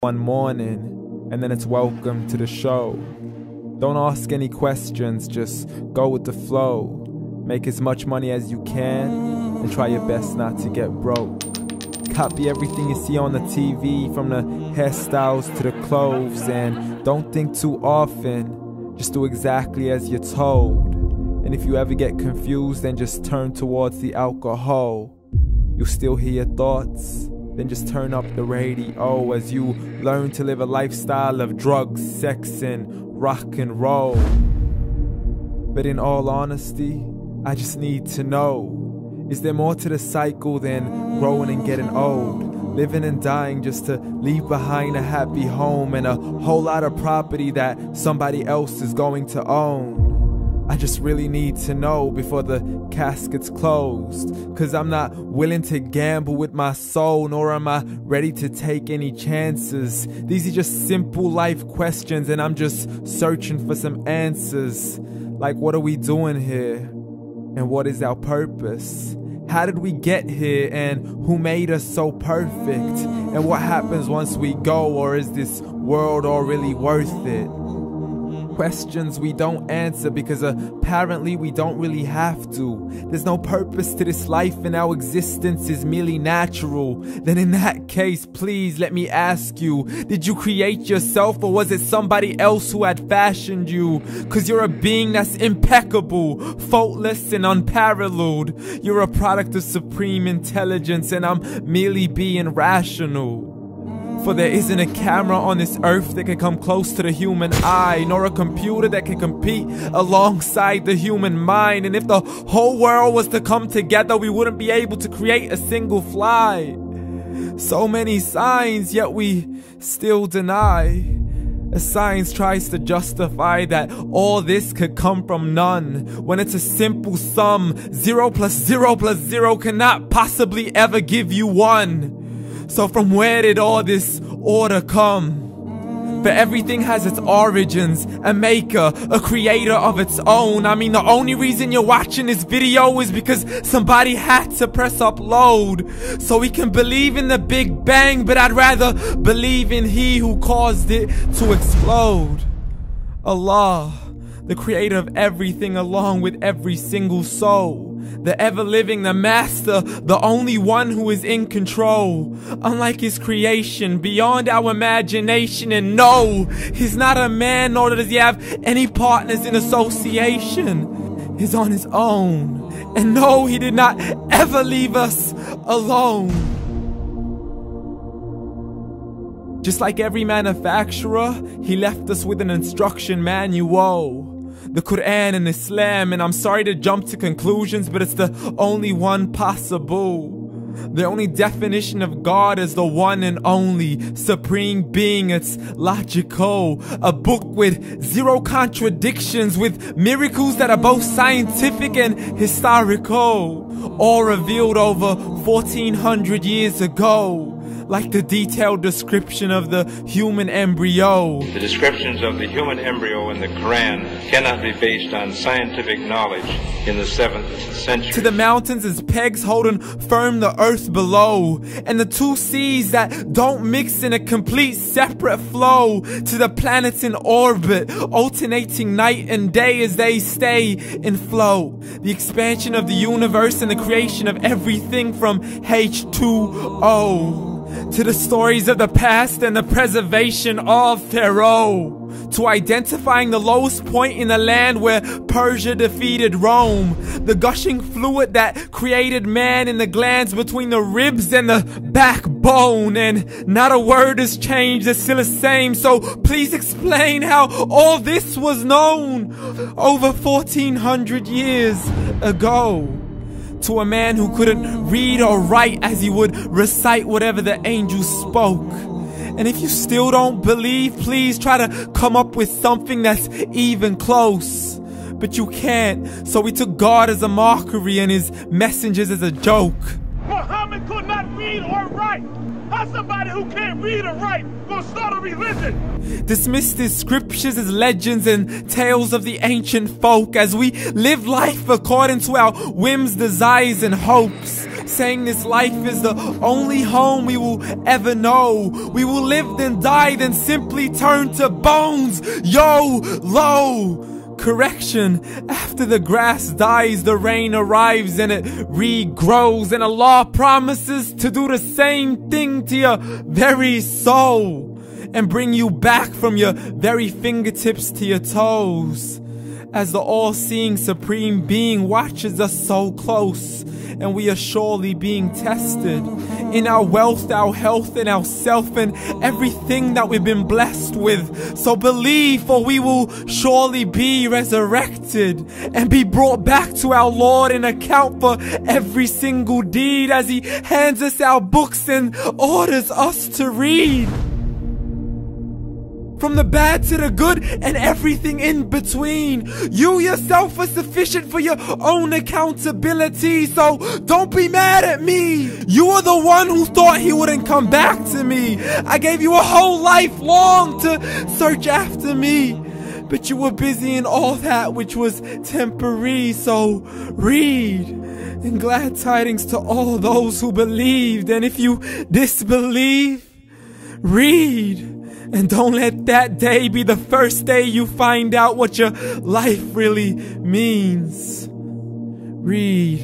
one morning, and then it's welcome to the show. Don't ask any questions, just go with the flow. Make as much money as you can, and try your best not to get broke. Copy everything you see on the TV, from the hairstyles to the clothes, and don't think too often, just do exactly as you're told. And if you ever get confused, then just turn towards the alcohol. You'll still hear your thoughts, then just turn up the radio as you learn to live a lifestyle of drugs, sex, and rock and roll. But in all honesty, I just need to know, is there more to the cycle than growing and getting old? Living and dying just to leave behind a happy home and a whole lot of property that somebody else is going to own. I just really need to know before the casket's closed, 'cause I'm not willing to gamble with my soul, nor am I ready to take any chances. These are just simple life questions, and I'm just searching for some answers. Like, what are we doing here? And what is our purpose? How did we get here, and who made us so perfect? And what happens once we go, or is this world all really worth it? Questions we don't answer because apparently we don't really have to. There's no purpose to this life and our existence is merely natural. Then in that case, please let me ask you, did you create yourself, or was it somebody else who had fashioned you? 'Cause you're a being that's impeccable, faultless and unparalleled. You're a product of supreme intelligence, and I'm merely being rational. For there isn't a camera on this earth that can come close to the human eye, nor a computer that can compete alongside the human mind. And if the whole world was to come together, we wouldn't be able to create a single fly. So many signs, yet we still deny. As science tries to justify that all this could come from none, when it's a simple sum. 0 plus 0 plus 0 cannot possibly ever give you 1. So from where did all this order come? For everything has its origins, a maker, a creator of its own. I mean, the only reason you're watching this video is because somebody had to press upload. So we can believe in the Big Bang, but I'd rather believe in He who caused it to explode. Allah, the creator of everything, along with every single soul. The ever-living, the master, the only one who is in control. Unlike his creation, beyond our imagination. And no, he's not a man, nor does he have any partners in association. He's on his own. And no, he did not ever leave us alone. Just like every manufacturer, he left us with an instruction manual. The Quran and Islam, and I'm sorry to jump to conclusions, but it's the only one possible. The only definition of God is the one and only supreme being. It's logical, a book with 0 contradictions, with miracles that are both scientific and historical, all revealed over 1400 years ago. Like the detailed description of the human embryo. The descriptions of the human embryo in the Quran cannot be based on scientific knowledge in the 7th century. To the mountains as pegs holding firm the earth below, and the 2 seas that don't mix in a complete separate flow. To the planets in orbit, alternating night and day as they stay in flow. The expansion of the universe and the creation of everything from H2O. To the stories of the past and the preservation of Pharaoh. To identifying the lowest point in the land where Persia defeated Rome. The gushing fluid that created man in the glands between the ribs and the backbone. And not a word has changed, it's still the same. So please explain how all this was known over 1400 years ago. To a man who couldn't read or write, as he would recite whatever the angels spoke. And if you still don't believe, please try to come up with something that's even close. But you can't, so we took God as a mockery and his messengers as a joke. Muhammad could not read or write. How's somebody who can't read or write gonna start a religion? Dismissed his scriptures as legends and tales of the ancient folk, as we live life according to our whims, desires, and hopes. saying this life is the only home we will ever know. We will live then die, then simply turn to bones. YOLO! Correction, after the grass dies, the rain arrives and it regrows, and Allah promises to do the same thing to your very soul and bring you back from your very fingertips to your toes, as the all-seeing supreme being watches us so close, and we are surely being tested in our wealth, our health, and our self, and everything that we've been blessed with. So believe, for we will surely be resurrected and be brought back to our Lord and account for every single deed, as He hands us our books and orders us to read. From the bad to the good and everything in between. You yourself are sufficient for your own accountability, so don't be mad at me. You are the one who thought He wouldn't come back to me. I gave you a whole life long to search after me, but you were busy in all that which was temporary. So read, and glad tidings to all those who believed. And if you disbelieve, read. And don't let that day be the first day you find out what your life really means. Read.